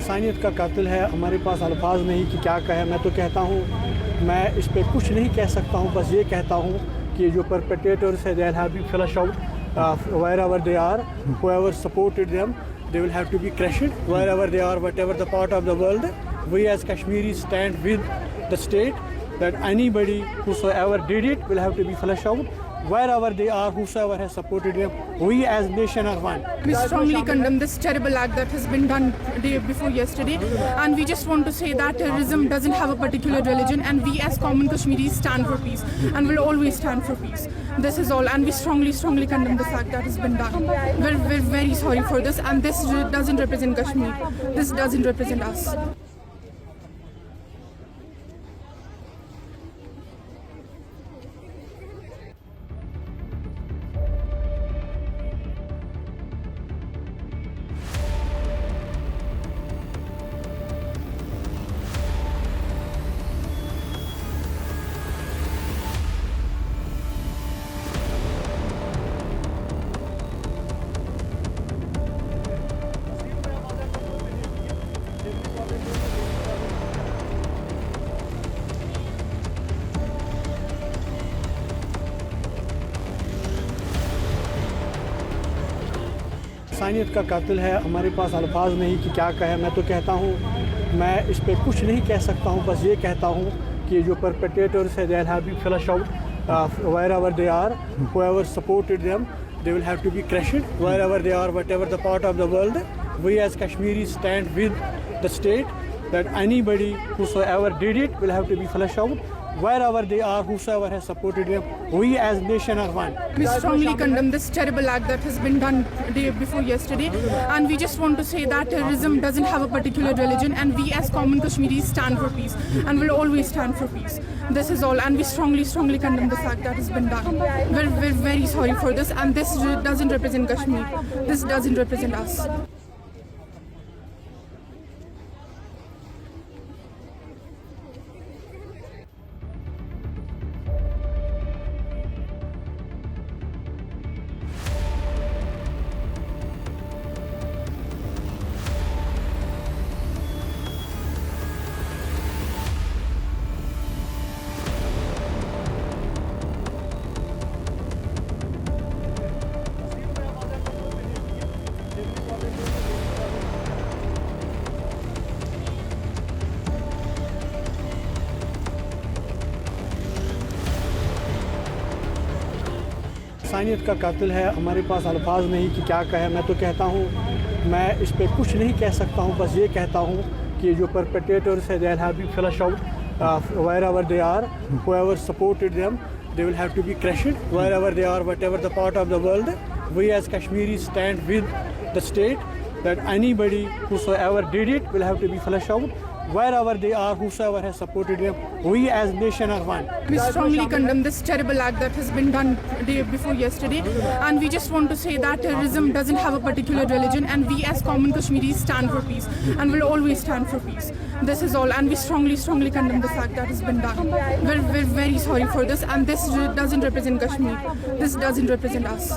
इंसानियत का कातिल है। हमारे पास अल्फाज नहीं कि क्या कहे। मैं तो कहता हूँ, मैं इस पे कुछ नहीं कह सकता हूँ, बस ये कहता हूँ कि जो परपेट्रेटर्स है, they'll have to be flushed out wherever they are. Whoever supported them, they will have to be crushed wherever they are, whatever the part of the world. We as Kashmiris stand with the state that anybody whosoever did it will have to be flushed out wherever they are, whosoever has supported them. We as nation are one. We strongly condemn this terrible act that has been done day before yesterday, and we just want to say that terrorism doesn't have a particular religion, and we as common Kashmiris stand for peace and will always stand for peace. This is all, and we strongly condemn the fact that has been done. We're very sorry for this, and this doesn't represent Kashmir. This doesn't represent us. इंसानियत का कातिल है। हमारे पास अल्फाज नहीं कि क्या कहे। मैं तो कहता हूँ, मैं इस पे कुछ नहीं कह सकता हूँ, बस ये कहता हूँ कि जो परपेट्रेटर्स है, they'll have to be flushed out wherever they are. Whoever supported them, they will have to be crushed wherever they are, whatever the part of the world. We as Kashmiris stand with the state that anybody whosoever did it will have to be flushed out wherever they are, whosoever has supported them. We as nation are one. We strongly condemn this terrible act that has been done day before yesterday, and we just want to say that terrorism doesn't have a particular religion, and we as common Kashmiris stand for peace and will always stand for peace. This is all, and we strongly condemn the fact that has been done. We're very sorry for this, and this doesn't represent Kashmir. This doesn't represent us. इंसानियत का कातिल है। हमारे पास अल्फाज नहीं कि क्या कहे। मैं तो कहता हूँ, मैं इस पे कुछ नहीं कह सकता हूँ, बस ये कहता हूँ कि जो परपेट्रेटर्स है, they'll have to be flushed out wherever they are. Whoever supported them, they will have to be crushed wherever they are, whatever the part of the world. We as Kashmiris stand with the state that anybody whosoever did it will have to be flushed out wherever they are, whosoever has supported them. We as nation are one. We strongly condemn this terrible act that has been done day before yesterday, and we just want to say that terrorism doesn't have a particular religion, and we as common Kashmiris stand for peace and will always stand for peace. This is all, and we strongly condemn the fact that has been done. We're very sorry for this, and this doesn't represent Kashmir. This doesn't represent us.